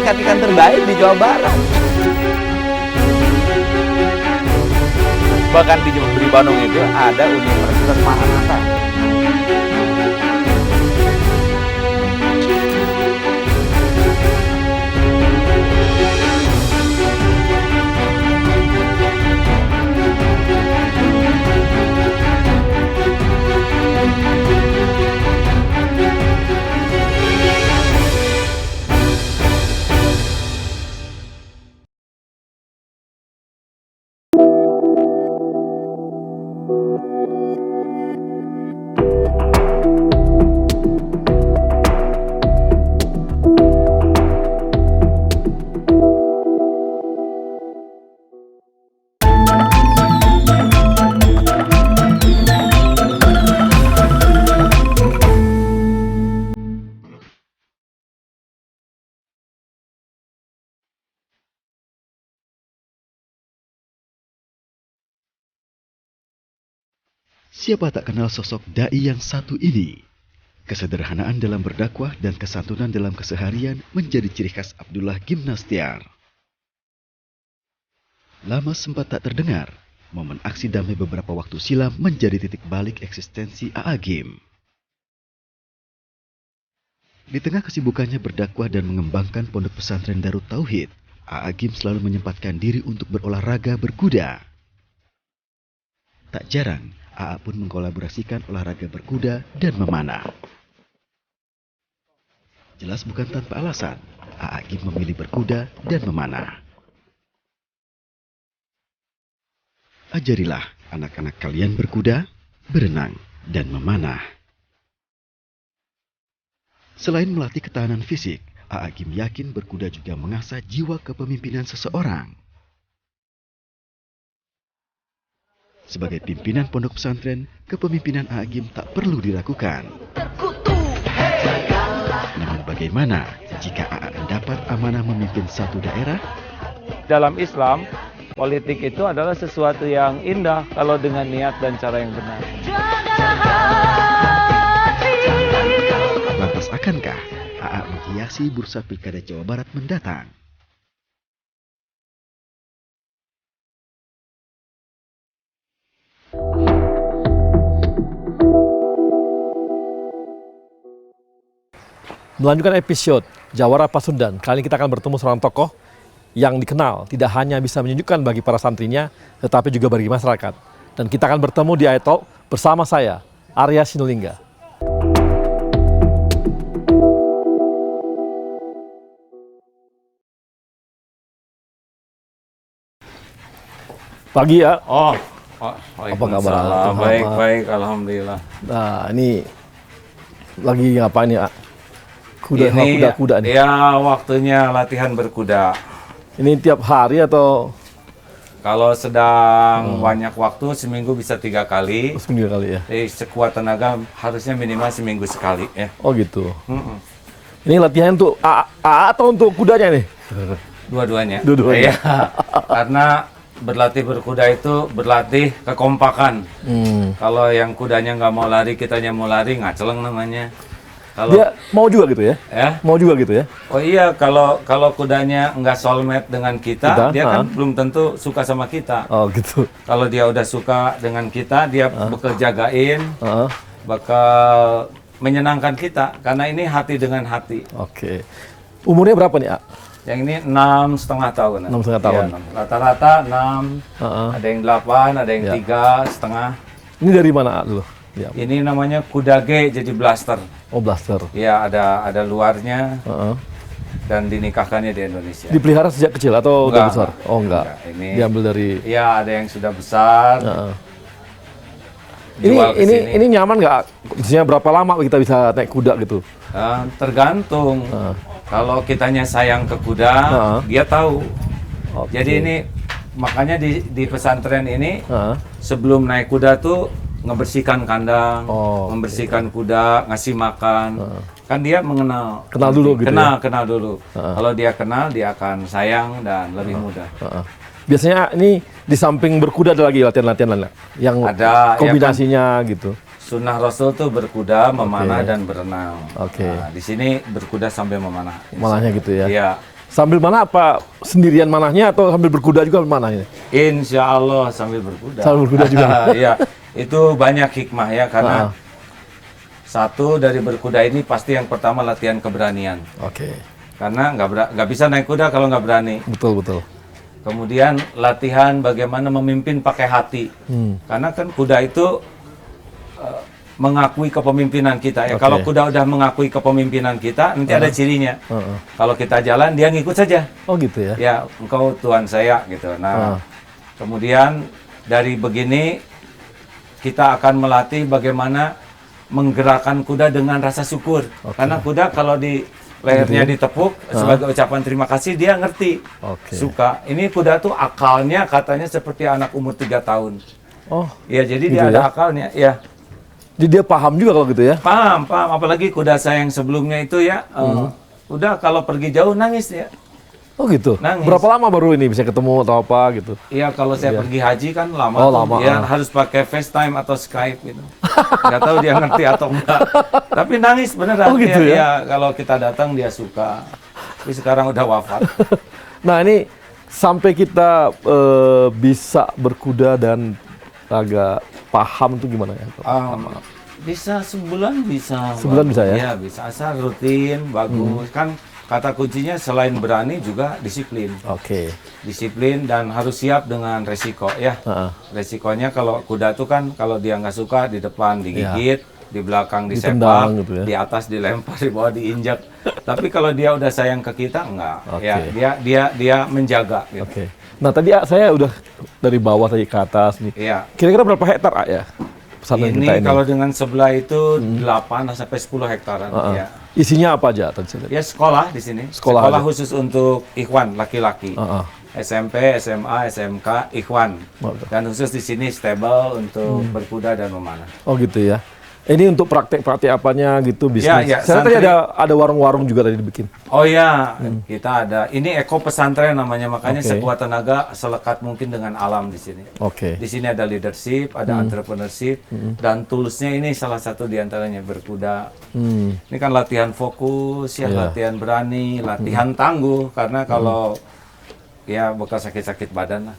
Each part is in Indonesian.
ikan-ikan terbaik di Jawa Barat. Bahkan di Bandung itu ada Universitas Maranatha. Siapa tak kenal sosok dai yang satu ini? Kesederhanaan dalam berdakwah dan kesantunan dalam keseharian menjadi ciri khas Abdullah Gimnastiar. Lama sempat tak terdengar, momen aksi damai beberapa waktu silam menjadi titik balik eksistensi AA Gim. Di tengah kesibukannya berdakwah dan mengembangkan pondok pesantren Darut Tauhid, AA Gim selalu menyempatkan diri untuk berolahraga berkuda. Tak jarang, AA pun mengkolaborasikan olahraga berkuda dan memanah. Jelas bukan tanpa alasan, AA Gim memilih berkuda dan memanah. Ajarilah anak-anak kalian berkuda, berenang, dan memanah. Selain melatih ketahanan fisik, AA Gim yakin berkuda juga mengasah jiwa kepemimpinan seseorang. Sebagai pimpinan pondok pesantren, kepemimpinan AA Gim tak perlu diragukan. Namun bagaimana jika AA mendapat amanah memimpin satu daerah? Dalam Islam, politik itu adalah sesuatu yang indah kalau dengan niat dan cara yang benar. Lantas akankah AA menghiasi bursa pilkada Jawa Barat mendatang? Melanjutkan episode Jawara Pasundan, kali ini kita akan bertemu seorang tokoh yang dikenal tidak hanya bisa menyejukkan bagi para santrinya, tetapi juga bagi masyarakat. Dan kita akan bertemu di iTalk bersama saya, Arya Sinulinga. Pagi ya. Apa kabar? Baik, alhamdulillah. Nah, ini lagi ngapain ya? Kuda nih. Ya, waktunya latihan berkuda. Ini tiap hari atau? Kalau sedang banyak waktu, seminggu bisa 3 kali. Seminggu kali ya? Sekuat tenaga harusnya minimal seminggu sekali ya. Oh gitu. Ini latihan untuk AA atau untuk kudanya nih? Dua-duanya. Dua-duanya. Iya. Karena berlatih berkuda itu berlatih kekompakan. Kalau yang kudanya nggak mau lari, kitanya mau lari, ngaceleng namanya. Kalau dia mau juga gitu ya? Mau juga gitu ya? Oh iya, kalau kudanya nggak soulmate dengan kita, dia kan belum tentu suka sama kita. Oh gitu. Kalau dia udah suka dengan kita, dia bakal jagain, bakal menyenangkan kita. Karena ini hati dengan hati. Oke. Umurnya berapa nih, A? Yang ini 6,5 tahun. 6,5 tahun. Ya, rata-rata 6, ada yang 8, ada yang 3,5. Ini dari mana, A, dulu? Ya. Ini namanya kuda G, jadi blaster. Oh, blaster. Iya, ada luarnya. Dan dinikahkannya di Indonesia. Dipelihara sejak kecil atau udah besar? Oh, enggak. Ini diambil dari. Iya, ada yang sudah besar. Ini nyaman nggak? Maksudnya berapa lama kita bisa naik kuda gitu? Tergantung. Kalau kitanya sayang ke kuda, dia tahu. Okay. Jadi ini makanya di pesantren ini sebelum naik kuda tuh ngebersihkan kandang, membersihkan kuda, ngasih makan. Kan dia mengenal. Kenal dulu gitu. Kenal dulu. Kalau dia kenal, dia akan sayang dan lebih mudah. Biasanya ini di samping berkuda ada lagi latihan-latihan lain yang ada kombinasinya ya kan? Gitu. Sunnah Rasul tuh berkuda, memanah dan berenang. Oke. Nah, di sini berkuda sambil memanah. Malahnya gitu ya. Iya. Sambil mana apa? Sendirian manahnya atau sambil berkuda juga manahnya? Insya Allah sambil berkuda. Sambil berkuda juga. Iya, itu banyak hikmah ya karena satu dari berkuda ini pasti yang pertama latihan keberanian. Oke. Karena nggak bisa naik kuda kalau nggak berani. Betul betul. Kemudian latihan bagaimana memimpin pakai hati. Karena kan kuda itu mengakui kepemimpinan kita ya. Kalau kuda udah mengakui kepemimpinan kita, nanti ada cirinya. Kalau kita jalan dia ngikut saja. Oh gitu ya. Ya, engkau tuan saya gitu. Nah, kemudian dari begini kita akan melatih bagaimana menggerakkan kuda dengan rasa syukur. Karena kuda kalau di lehernya ditepuk sebagai ucapan terima kasih, dia ngerti. Suka. Ini kuda tuh akalnya katanya seperti anak umur 3 tahun. Oh. Ya, jadi gitu dia ada ya? akalnya. Ya. Jadi dia paham juga kalau gitu ya? Paham. Apalagi kuda saya yang sebelumnya itu ya, udah kalau pergi jauh nangis ya. Oh gitu? Nangis. Berapa lama baru ini bisa ketemu atau apa gitu? Iya, kalau saya pergi haji kan lama. Oh, tuh. lama. Ya, harus pakai FaceTime atau Skype gitu. Nggak tahu dia ngerti atau enggak. Tapi nangis beneran. Oh gitu ya? Ya, kalau kita datang dia suka. Tapi sekarang udah wafat. Nah ini sampai kita bisa berkuda dan agak paham tuh gimana ya? Bisa sebulan bisa. Sebulan bisa ya? Iya, bisa. Asal rutin, bagus. Kan kata kuncinya selain berani juga disiplin. Oke. Disiplin dan harus siap dengan resiko ya. Resikonya kalau kuda tuh kan kalau dia nggak suka di depan digigit, di belakang disepak, Ditendang gitu ya? di atas dilempar, di bawah diinjak. Tapi kalau dia udah sayang ke kita enggak. Ya, dia menjaga gitu. Oke. Nah tadi saya udah dari bawah tadi ke atas nih. Iya. Kira-kira berapa hektar ya? Pesantren Ini kita ini. kalau dengan sebelah itu 8 sampai 10 hektaran ya. Isinya apa aja tadi saya lihat? Ya sekolah di sini. Sekolah aja? Khusus untuk ikhwan laki-laki. SMP, SMA, SMK, ikhwan. Dan khusus di sini stable untuk berkuda dan memanah. Oh gitu ya. Ini untuk praktek-praktek apanya gitu bisnis. Ya, Saya tadi ada warung-warung juga tadi dibikin. Oh ya, kita ada. Ini eko pesantren namanya, makanya sekuat tenaga selekat mungkin dengan alam di sini. Oke. Di sini ada leadership, ada entrepreneurship, dan toolsnya ini salah satu diantaranya berkuda. Ini kan latihan fokus, ya latihan berani, latihan tangguh. Karena kalau ya bekas sakit-sakit badan lah,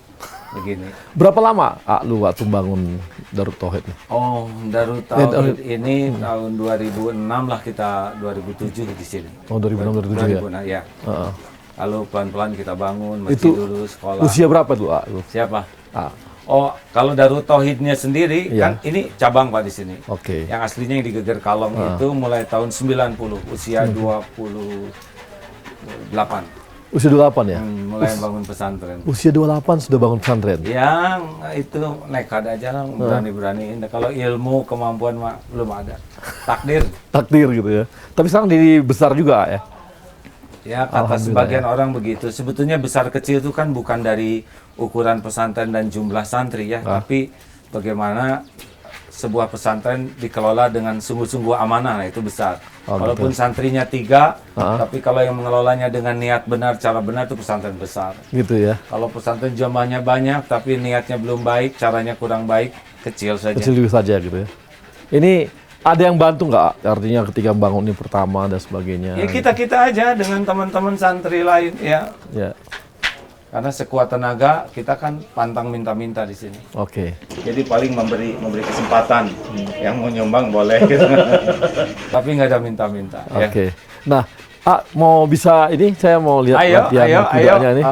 begini. Berapa lama lu waktu bangun Darut Tauhid nih? Oh, Darut Tauhid ini tahun 2006 lah, kita 2007 di sini. Oh 2006 2007 ya. Ya. Lalu pelan-pelan kita bangun, masjid Itu dulu, sekolah. Usia berapa tuh lu? Siapa? Ah. Oh, kalau Darut Tauhidnya sendiri kan ini cabang Pak di sini. Oke. Yang aslinya yang di Geger Kalong itu mulai tahun 90, usia 28. Usia 28 ya? Mulai bangun pesantren. Usia 28 sudah bangun pesantren? Yang itu nekat aja lah, berani-beraniin. Kalau ilmu, kemampuan mah belum ada. Takdir. Takdir gitu ya. Tapi sekarang jadi besar juga ya? Ya, kata sebagian orang begitu. Sebetulnya besar kecil itu kan bukan dari ukuran pesantren dan jumlah santri ya, tapi bagaimana sebuah pesantren dikelola dengan sungguh-sungguh amanah, nah itu besar. Walaupun santrinya 3, tapi kalau yang mengelolanya dengan niat benar, cara benar, itu pesantren besar. Gitu ya. Kalau pesantren jamaahnya banyak, tapi niatnya belum baik, caranya kurang baik, kecil saja. Kecil juga saja gitu ya. Ini ada yang bantu nggak? Artinya ketika bangun ini pertama dan sebagainya. Ya kita-kita aja dengan teman-teman santri lain ya. Ya. Karena sekuat tenaga kita kan pantang minta-minta di sini. Oke. Jadi paling memberi kesempatan, yang mau nyumbang boleh gitu. Tapi nggak ada minta-minta. Oke. Nah, mau bisa ini saya mau lihat latihan kudanya nih.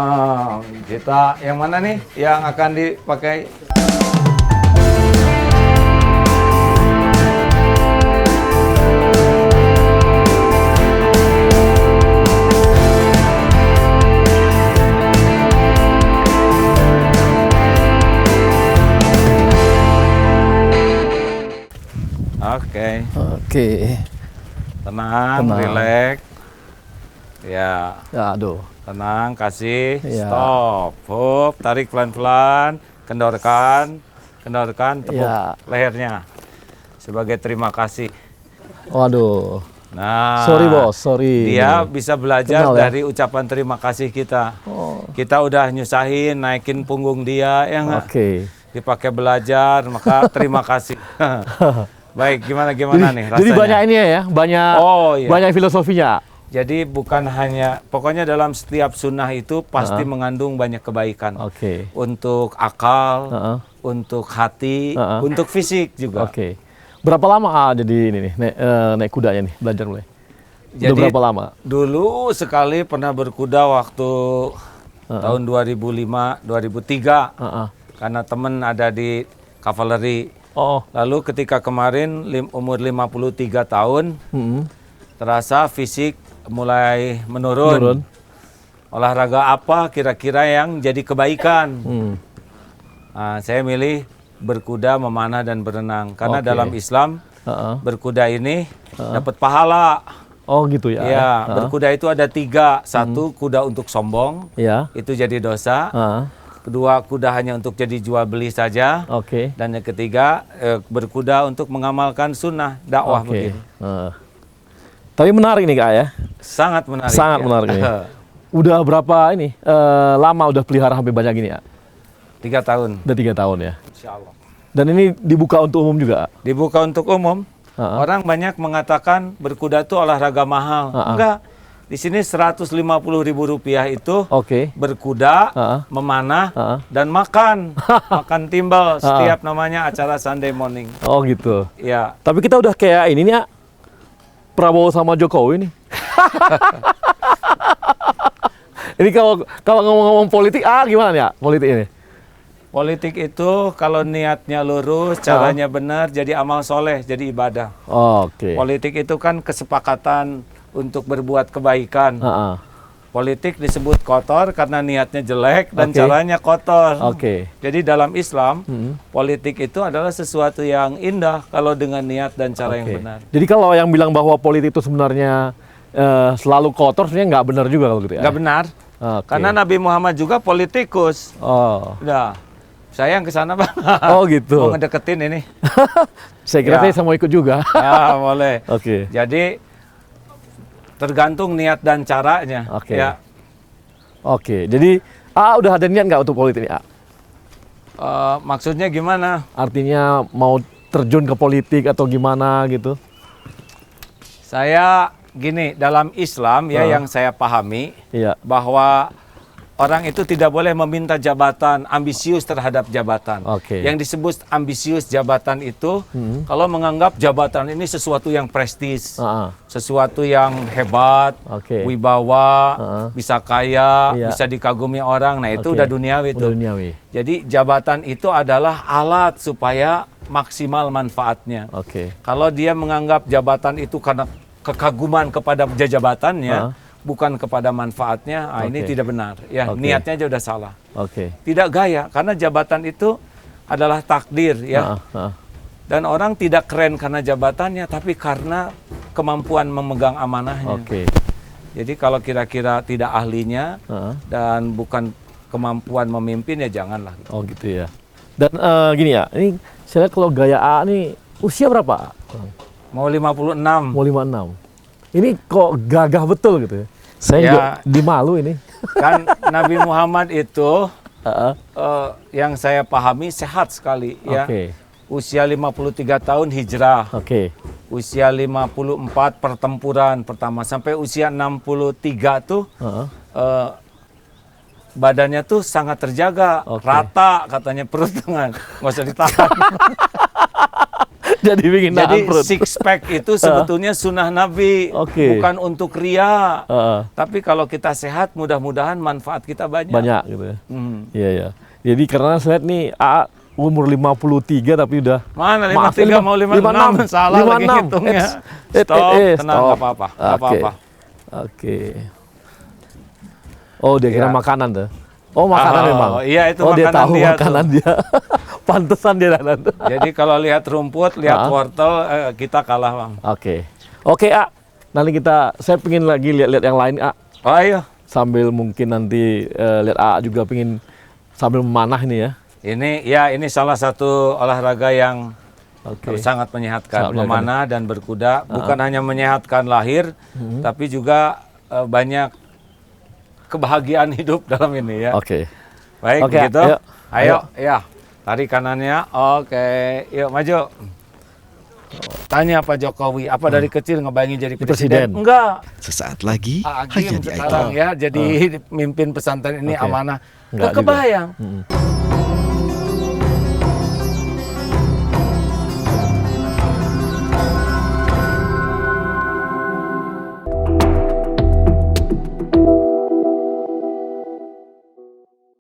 Kita yang mana nih yang akan dipakai? Oke. Tenang, rileks. Ya. Ya, aduh. Tenang, kasih. Ya. Stop. Hup, tarik pelan-pelan. Kendorkan, tepuk lehernya. Sebagai terima kasih. Waduh. Nah, sorry bos, sorry. Dia bisa belajar Kenal, ya? dari ucapan terima kasih kita. Kita udah nyusahin, naikin punggung dia, ya nggak? Oke. Dipakai belajar, maka terima kasih. Baik, gimana nih rasanya? Jadi banyak ini ya, banyak filosofinya. Jadi bukan hanya, pokoknya dalam setiap sunnah itu pasti mengandung banyak kebaikan. Oke. Untuk akal, untuk hati, untuk fisik juga. Oke. Berapa lama jadi ini nih naik kudanya nih belajar mulai? Udah berapa lama? Dulu sekali pernah berkuda waktu tahun 2005, 2003. Karena teman ada di kavaleri. Lalu ketika kemarin umur 53 tahun, terasa fisik mulai menurun. Olahraga apa kira-kira yang jadi kebaikan? Nah, saya milih berkuda, memanah, dan berenang. Karena dalam Islam, berkuda ini dapat pahala. Oh gitu ya? Ya, berkuda itu ada 3. Satu, kuda untuk sombong. Itu jadi dosa. Kedua, kuda hanya untuk jadi jual beli saja. Dan yang ketiga, berkuda untuk mengamalkan sunnah dakwah begitu. Tapi menarik nih Kak ya? Sangat menarik. Sangat menarik nih. Udah berapa ini? Lama udah pelihara sampai banyak gini ya? 3 tahun. Udah 3 tahun ya? Insya Allah. Dan ini dibuka untuk umum juga? Dibuka untuk umum. Orang banyak mengatakan berkuda itu olahraga mahal. Enggak. Di sini Rp150.000 itu berkuda, memanah, dan makan. Makan timbal setiap namanya acara Sunday morning. Oh gitu? Ya. Tapi kita udah kayak ini nih ya, Prabowo sama Jokowi nih. Ini kalau ngomong-ngomong politik, gimana ya politik ini? Politik itu kalau niatnya lurus, caranya benar, jadi amal soleh, jadi ibadah. Politik itu kan kesepakatan untuk berbuat kebaikan. Politik disebut kotor karena niatnya jelek dan caranya kotor. Jadi dalam Islam, politik itu adalah sesuatu yang indah kalau dengan niat dan cara yang benar. Jadi kalau yang bilang bahwa politik itu sebenarnya selalu kotor, sebenarnya nggak benar juga kalau gitu ya? Nggak benar. Karena Nabi Muhammad juga politikus. Udah, saya yang kesana Bang. Oh gitu. Mau ngedeketin ini. Saya kira saya mau ikut juga. Ya boleh. Jadi tergantung niat dan caranya. Ya. Jadi udah ada niat nggak untuk politik ini? Maksudnya gimana? Artinya mau terjun ke politik atau gimana gitu? Saya gini, dalam Islam ya yang saya pahami bahwa orang itu tidak boleh meminta jabatan, ambisius terhadap jabatan. Yang disebut ambisius jabatan itu kalau menganggap jabatan ini sesuatu yang prestis, sesuatu yang hebat, wibawa, bisa kaya, bisa dikagumi orang. Nah itu udah duniawi itu. Jadi jabatan itu adalah alat supaya maksimal manfaatnya. Kalau dia menganggap jabatan itu karena kekaguman kepada jabatannya, bukan kepada manfaatnya, ini tidak benar. Ya, niatnya aja udah salah. Tidak gaya, karena jabatan itu adalah takdir, ya. Dan orang tidak keren karena jabatannya, tapi karena kemampuan memegang amanahnya. Jadi kalau kira-kira tidak ahlinya dan bukan kemampuan memimpin, ya janganlah. Oh gitu ya. Dan gini ya, ini saya lihat kalau gaya A ini usia berapa? Mau 56. Mau 56. Ini kok gagah betul gitu ya. Saya juga dimalu ini. Kan Nabi Muhammad itu yang saya pahami sehat sekali ya. Usia 53 tahun hijrah. Usia 54 pertempuran pertama sampai usia 63 tuh badannya tuh sangat terjaga, rata katanya, perut dengan nggak usah ditahan. Jadi six pack itu sebetulnya sunnah Nabi, bukan untuk ria. Tapi kalau kita sehat, mudah-mudahan manfaat kita banyak. Banyak gitu ya. Iya. Jadi karena saya lihat nih umur 53 tapi udah. Mana 53 mau 56? Salah 56. Lagi hitungnya. Stop, tenang, nggak apa-apa. Oh dia kira makanan tuh. Oh makanan memang. Iya itu makanan dia tahu makanan dia. Pantesan dia dan. Jadi kalau lihat rumput, lihat wortel, kita kalah Bang. Oke nanti saya pengen lagi lihat-lihat yang lain Ayo. Sambil mungkin nanti lihat juga pengen sambil memanah ini ya. Ini salah satu olahraga yang sangat menyehatkan. Memanah dan berkuda bukan hanya menyehatkan lahir, tapi juga banyak kebahagiaan hidup dalam ini ya. Baik begitu. Ayo. Ya. Tarik kanannya. Yuk maju. Tanya Pak Jokowi, apa dari kecil ngebayangin jadi Jadi presiden? presiden. Enggak. Sesaat lagi Agim hanya di sekarang Aitol. ya jadi mimpin pesantren ini Oke. amanah. Enggak Nggak kebayang. juga.